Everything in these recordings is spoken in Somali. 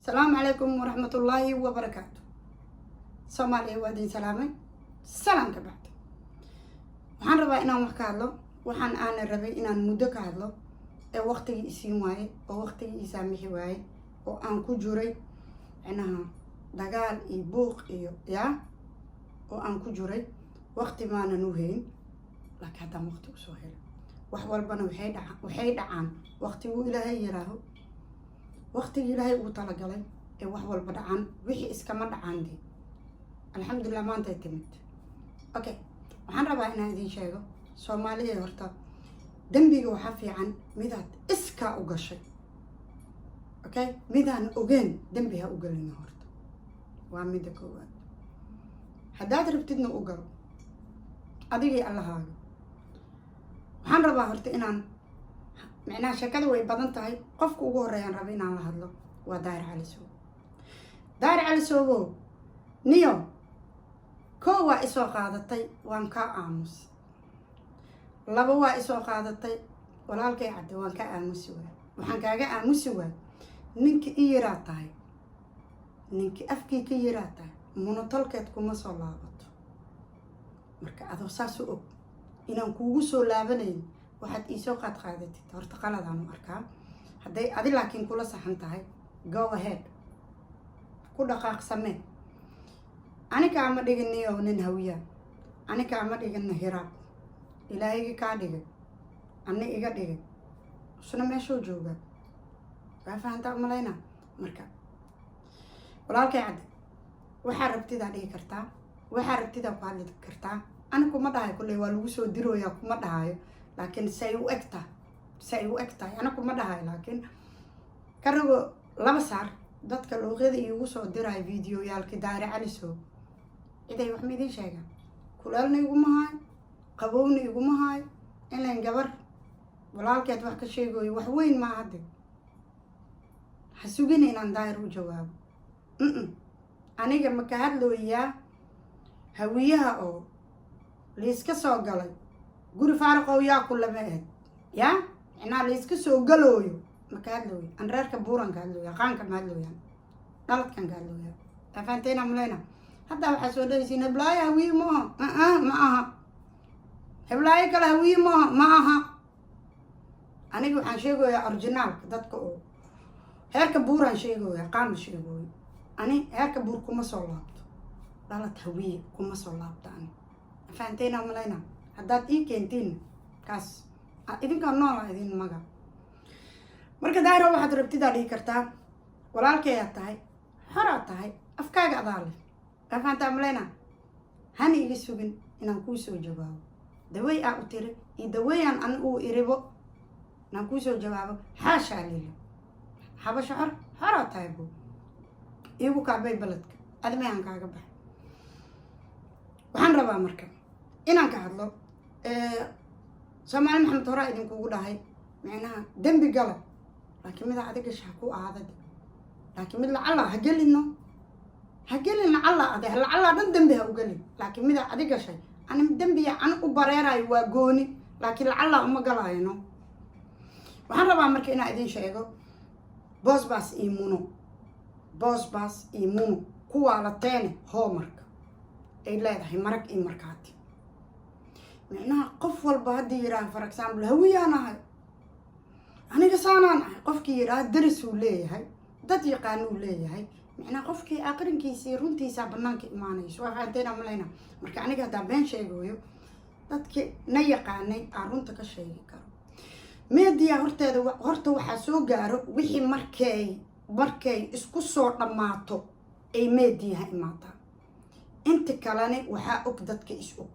السلام عليكم ورحمة الله وبركاته. Soomaaliya waa idin salaamay. Salaamka bacdi. Waxaan rabaa inaan wax ka hadlo. Waxaan rabay inaan muddo ka hadlo ee waqtigii isiin waaye oo waqtigii ii saamixi waaye oo aan ku jiray dagaal iyo buuq iyo oo aan ku jiray waqti maanan u hayn laakiin haddaan waqti u soo helay wax walbana waxay dhacaan waqtiguu ilaahay yiraaho waqtigii ilaahay uu talagalay ee wax walba dhacaan wixii iskama dhacaan dee alxamdulillah maanta ay timid okay waxaan rabaa inaan idiin sheego Soomaaliya horta dambiga waxa fiican midaad iska u gashay okay midaan ogeyn dambi ha u galin horta waa midda koowaad haddaad rabtidna u galo adigii allahaaga waxaan rabaa horta inaan macnaha sheekada way badan tahay qofka ugu horeeyaan raba inaan la hadlo waa Daahir Cali Sow niyo koo waa isoo qaadatay waan ka aamus laba waa isoo qaadatay walaalkay cadde waan ka aamusi waay waxaan kaaga aamusi waay ninki ii yaraa tahay ninki afkii ka yaraa tahay monotolkeed kuma soo laabato marka adoo saas u og inaan kuugu soo laabanayn waxaad ii soo qaadatid horta qaladaan u arkaa hadday adi laakiin kula saxan tahay go ahead ku dhaqaaq samee aniga ma dhiganayo nin hawiya aniga ma dhigana hiraab ilaahay ka dhigay anna iga dhigay isna meesha jooga waa fahantaa malayna marka walaalkay cadde waxa rabtida dhigi kartaa waxa rabtida ku hadli kartaa aniga kuma dhahay kulay waa lagu soo dirooyaa kuma dhahayo laakiin say u egtahay aniga kuma dhahay laakiin karago laba saar dadka luuqyada iigu soo diray videoyaalkii Daahir Cali Sow iday wax midii sheegan kulaalna iguma hayo qabowna iguma hayo inaan gabar walaalkeed wax ka sheegayo wax weyn ma hadda hasugin inaan Daahir u jawaabo aniga ma ka hadlooyaa hawiyaha oo liiska soo galay guri faarqow yaa ku lameed inaa liiska soo galooyo ma ka hadlooyo aan reerka buuran ka hadlooya qaanka ma hadlooya dhaladkan ka hadlooya tafaanteena malayna hadda waxaa soo dhaysiin heblaayo hawiye ma aha heblaayo kale hawiye ma aha aniga waxaan sheegayaa originaalka dadka oo heerka buuran sheegaya qaan sheegayo ani heerka buur kuma soo laabto dhalad hawiye kuma soo laabto ani tafaanteena malayna haddaad ii keentiin kaas idinka noola idin maga marka Daahir waxaad rabtidaa dhigi kartaa walaalkeeyaa tahay xoraa tahay afkaaga adaa leh tafaantaa malayna hani iga sugin inaan kuu soo jawaabo daway aa u tiri iyo dawayaan ani uu iribo inaan kuu soo jawaabo xaashaa lili xabasho xoraa tahay buu iigu kaabay baladka admayaan kaaga baxay waxaan rabaa marka inaan ka hadlo Soomaali Maxamed horaa idinkugu dhahay macnaha dembi gala laakiin mida adiga gashaa ku aadad laakiin mid lacala ha gelin lacala dhan dembi ha u gelin laakiin mida adiga gashay ani dembiya ani u bareerayo waa gooni laakiin lacala uma galayno waxaan rabaa marka inaan idin sheego boosbaas iyo muno kuwaa la teene hoomarka ay leedahay marag iyo markaati macnaha qof walba haddii yiraaha for example hawiyaan ahay aniga saanaan ahay qofkii yiraaha daris uu leeyahay dad yaqaan uu leeyahay macnaha qofkii aqrinkiisii runtiisa banaanka imaanayso waa fahanteena malayna marka aniga haddaa been sheegayo dadkii na yaqaanay aan runta ka sheegi karo media horta waxaa soo gaaro wixii markay isku soo dhammaato ay mediaha imaataa inta kalena waxaa og dadka is og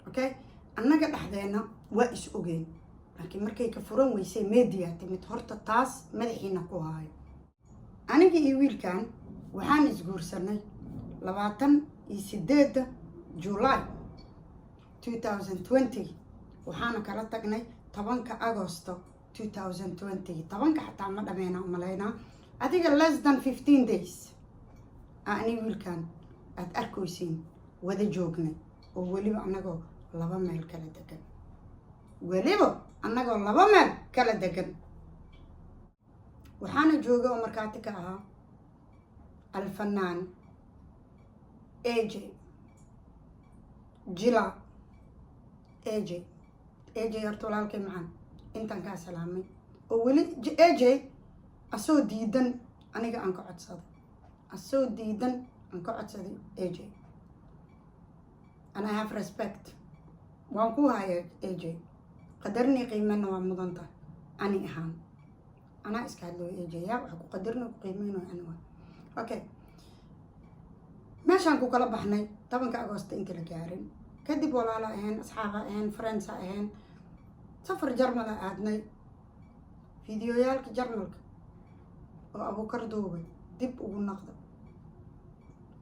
okay annaga dhaxdeena waa is ogeen laakiin markay ka furan weysay media timid horta taas madaxiina ku haayo aniga iyo wiilkan waxaan isguursanay 28 July 2020 waxaana kala tagnay 10 Agosto 2020 10 xataa ma dhameena malayna adiga less than 15 days aniga wiilkan aad arkaysiin wada joognay oo waliba anagoo laba meel kala degan waxaana jooga oo markaati ka ahaa alfanaan AJ jila AJ horta walaalkay macaan intaan kaa salaamay oo weli AJ asoo diidan aniga aan ka codsaday AJ and I have respect waan ku haya AJ qadarni qiimana waa mudanta ani ahaan anaa iska hadlooy AJ yaa waxa ku qadarna ku qiimeyno ani waa okay meeshaan ku kala baxnay 10 Agoosto inta la gaarin kadib walaala ahayn asxaaba ahayn friends ahayn safar jarmal aadnay fiidiyoyaalka jarmalka oo Abuukar duubay dib ugu noqdo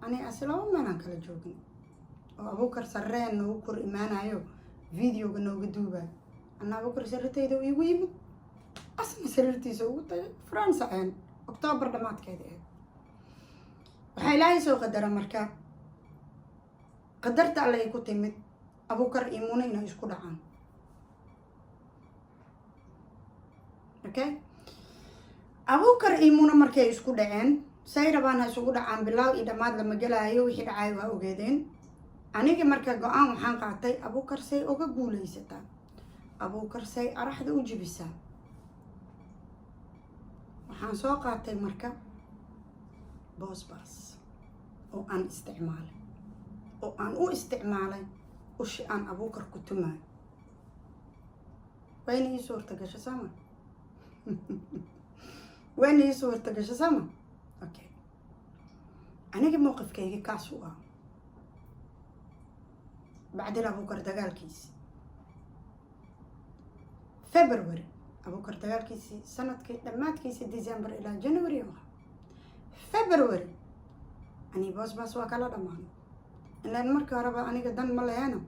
ani asalaamu meelan kala joogin oo Abuukar sarreen oo kor imaanayo videoga nooga duubay ana Abuukar sarreetayda igu yimid asna sarreetiisa ugu tagay France ahayn October dhamaadkeeda waxay ilaahay soo qadara marka qadarta alle ay ku timid Abuukar iyo Muna inay isku dhacaan okay Abuukar iyo Muna markay isku dhaceen say rabaan ha isugu dhacaan bilaaw iyo dhamaad lama galaayo wixii dhacay waa ogeedeen aniga marka go'aan waxaan qaatay Abuukar say uga guuleysataa Abuukar say araxda u jibisaa waxaan soo qaatay marka boosbaas oo aan isticmaalay ushi aan Abuukar ku tumaay wayna ii suurta gasho sama okay aniga mowqifkayga kaas u ah bacdina Abuukar dagaalkiisi February Abuukar dagaalkiisi sanadkii dhamaadkiisi December ilaa January February ani boosbaas waa kala dhamaan ilaan markii horeba aniga dan ma leeyana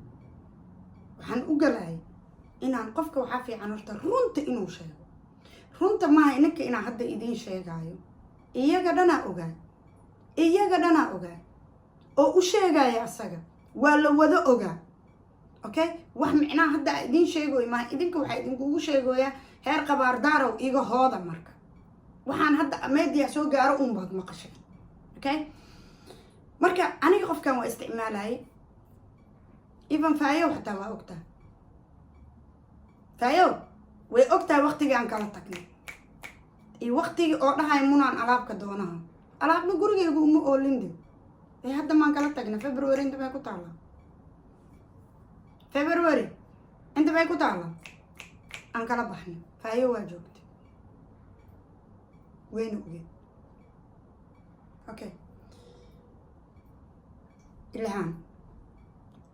waxaan u galay inaan qofka waxa fiican horta runta inuu sheego runta ma aha inka inaan hadda idin sheegayo iyaga dhana ogaa oo u sheegaya asaga waa la wada ogaa okay wax micnaa hadda idin sheegoy ma idinka waxa idinkugu sheegoya heer qabaardaarow iga hooda marka waxaan hadda media soo gaaro baad maqashay okay marka aniga qofkan waa isticmaalay even faayo xataa waa ogtaa faayo way ogtaa waqtigaan kala tagnay iyo waqtigii oo dhahay Munaan alaabka doonaha alaabna gurigeygu uma oolinde hadda maan kala tagnay February inta bay ku taala aan kala baxnay faayo waa joogtay wayna ogeed okay ilhaan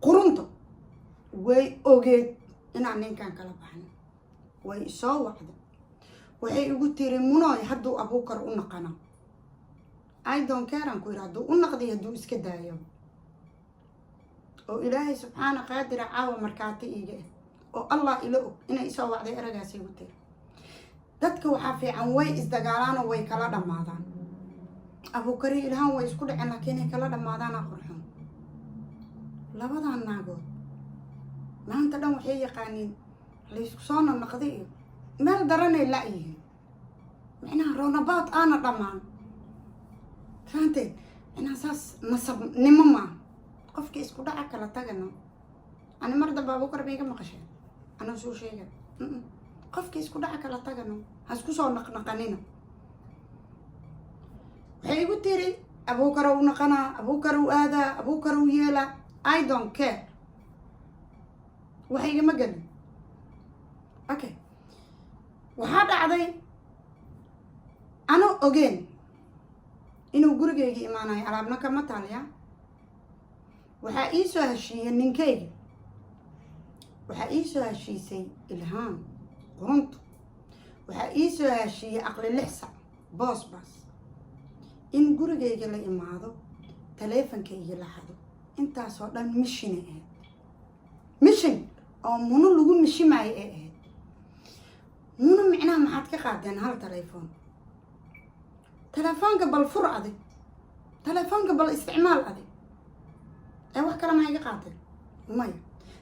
qurunta way ogeed inaan ninkan kala baxnay way soo wacday waxay igu tiri Munooy hadduu Abuukar u naqana I don't care aan ku iraado u naqday hadduu iska daayo oo ilaahay subxaana qaadira caawa markaati iiga oo Allah ila og inay soo wacday eragaas igu tiri dadka waxa fiican way isdagaalaan oo way kala dhamaadaan Abuukar iyo ilhaan way isku dhaceen laakiin ay kala dhamaadaan aqoon labadan naagood maanta dhan waxay yaqaaniin la isku soo naqday meel daranay la yihiin macnaha roonabaad aana dhamaan faantay inaa saas nasabnimo ma qofka isku dhaca kala tagano ani mar damba Abuukar bay ka maqasheen ana soo sheegay qofka isku dhaca kala tagano ha isku soo naqnaqanina waxay igu tiri Abuukar uu naqana Abuukar uu aada Abuukar uu yeela I don't care waxay iga magalin okay waxaa dhacday ano ogeen inuu gurigeyga imaanayo alaabna kama taaliya waxaa ii soo heshiiyey ninkeyga waxaa ii soo heshiisay ilhaan qurunta waxaa ii soo heshiiyey aqli 6 sac boosbaas in gurigeyga la imaado taleefankeyga la xado intaasoo dhan mission oo Muno lagu mishimaayay ee ahayd Muno micnaha maxaad ka qaadeen hal telefoonka bal fur adig telefoonka bal isticmaal adig wax kale ma iga qaadeen maya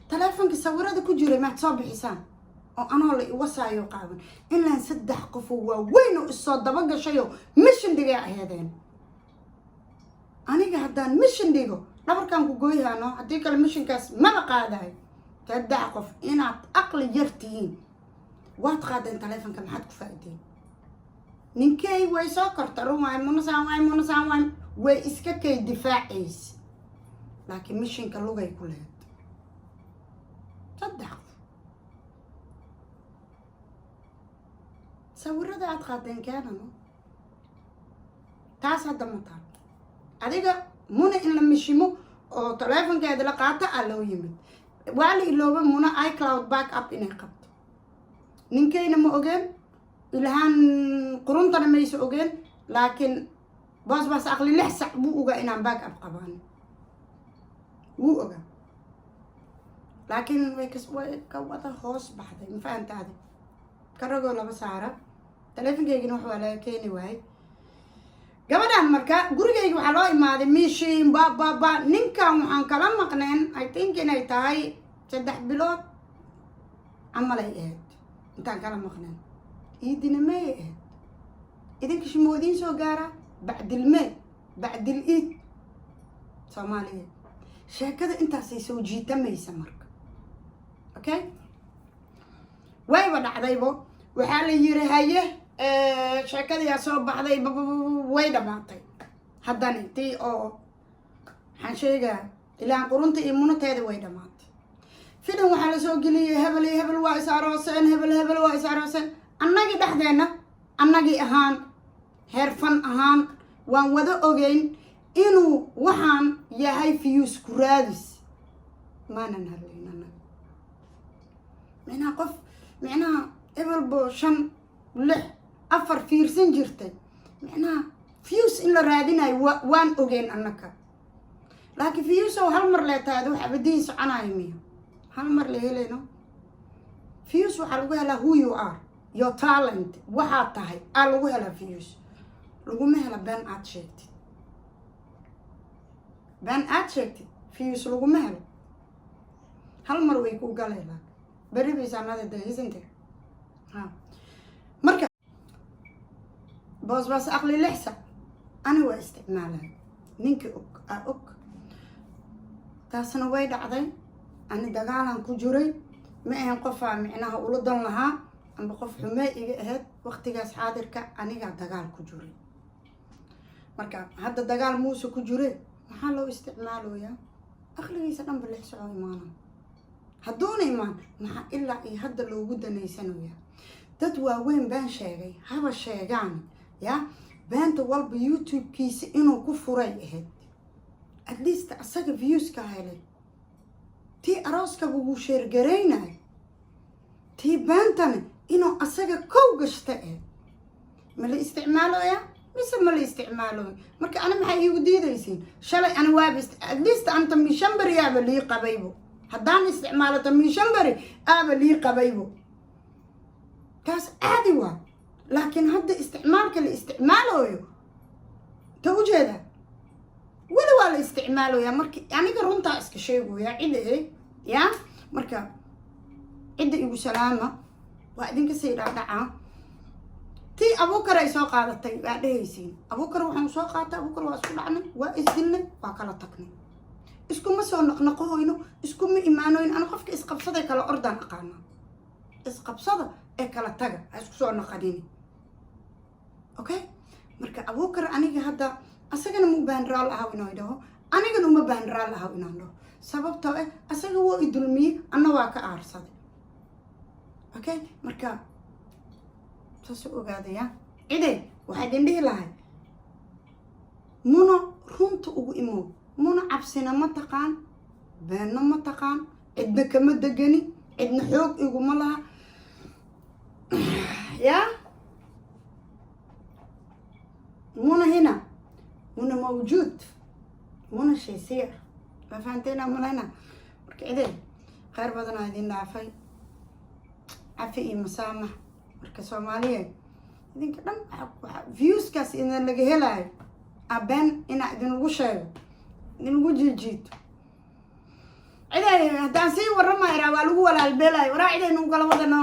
telefoonka sawirada ku jiray ma soo bixisaan oo anoo la iwasaayo qaaban ilaan 3 qof oo waaweyn oo isoo daba gashayo mission dhigay ahaydeen aniga haddaan mission dhigo dhabarkaan ku gooyhaano haddii kale missionkaas mala qaadayo 3 qof inaad aqli yartihiin waad qaadeen taleefanka maxaad ku faa'iideen ninkay way soo korta rumaay munasaan way iska kay difaacays laakiin missionka lugay ku leed 3 qof sawirada aad qaadeen keenano taas hadda ma taal adiga muna in la mishimo oo taleefankeeda la qaata aa loo yimid waa la ilooba muna iCloud backup inay qabto ninkayna ma ogeen ilhaan quruntana maysa ogeen laakiin baas aqli 6 sac buu ogaa inaan backup qabaan wuu ogaa laakiin way ka wada hoos baxday ma fahantaadi karagoo laba saara taleefankeygina wax waa laga keeni waayay gabadhan marka gurigayga waxaa loo imaaday mishin ba ninkan waxaan kala maqneen I think inay tahay 3 bilood camal ay ahayd intaan kala maqneen iidina may ahayd idinka shimoodiin soo gaara bacdil iid Soomaaliya sheekada intaasay soo jiitamaysa marka okay wayba dhacdaybo waxaa la yiri haye sheekadii soo baxday way dhamaatay haddana tii oo waxaan sheegaa ilaan qurunta iyo munateeda way dhamaatay filim waxaa la soo geliyay hebel waa isaarooseen hebel waa isaarooseen annagii dhexdeena annagii ahaan heerfan ahaan waan wada ogeyn inuu waxaan yahay fiyuus ku raadis maanan hadlayn annaga micnaha hebel boo 5 6 4 fiirsan jirtay micnaha fiyuus in la raadinayo waan ogeyn annaka laakiin fiyuus oo hal mar leetaado wax abadiin soconayo miya hal mar la helayno fiyuus waxaa lagu helaa who you are your talent waxaa tahay aa lagu helaa fiyuus laguma hela been aad sheegtid fiyuus laguma helo hal mar way ku galaylaan beri baysa another day isn't it marka baas aqli 6 sac ani waa isticmaalay ninkii og taasna way dhacday ani dagaalan ku jiray ma ahan qofaa micnaha ula dan lahaa amba qof xumee iga ahayd waqtigaas xaadirka aniga dagaal ku jiray marka hadda dagaal muuse ku jiray maxaa loo isticmaaloyaa aqligiisa dhanba 6 sac oo imaana hadduuna imaan maxaa ilaa iyo hadda loogu danaysanayaa dad waaweyn baan sheegay haba sheegaan ya beenta walba YouTube-kiisa inuu ku furay ahayd at least asaga views ka helay tii arooska buu sheergareynay tii beentana inuu asaga kow gashta ma la isticmaaloya mise ma la isticmaaloy marka ana maxay igu diidaysiin shalay ana waabist at least anta mishanbari aba lii qabaybo haddaan isticmaalato mishanbari aba lii qabaybo taas caadi waa laakiin hadda isticmaalka la isticmaalayo ta ujeeda wala waa la isticmaalayaa markii aniga runtaa iska sheegoyaa cida ya marka cida igu salaama waa idinka sii dhaadhacaa tii abuukar ay soo qaadatay waa dhehaysiin abuukar waxaan soo qaatay abuukar waa isku dhacnay waa isdilnay waa kala tagnay iskuma soo noqnoqoyno iskuma imaanoyn ana qofka isqabsaday kala ordaan aqaana isqabsada ee kala taga ha isku soo noqonini okay marka abuukar aniga hadda asagana mu baan raal ahaw inoo dhaho anigana uma baan raal ahaw inaan dhaho sababtoo asaga wuu idulmiyey anna waa ka aarsaday okay marka saas ogaadaya cide waxaa idin dhihi lahay muna runta ugu imow muna cabsina ma taqaan beenna ma taqaan cidna kama degani cidna xoog iguma laha ya muna hina muna mawjuud muna shay siir ma fahanteena mulana marka cide khayr badanaa idin dhaafay cafi iyo masaamax marka Soomaaliyeed idinka dhan viewskaas in laga helayo aban ina idin ugu sheego idin ugu jiijito ciday haddaan sii warrama iraa waa lagu walaalbeelaayo waraa ciday nagu kala wadano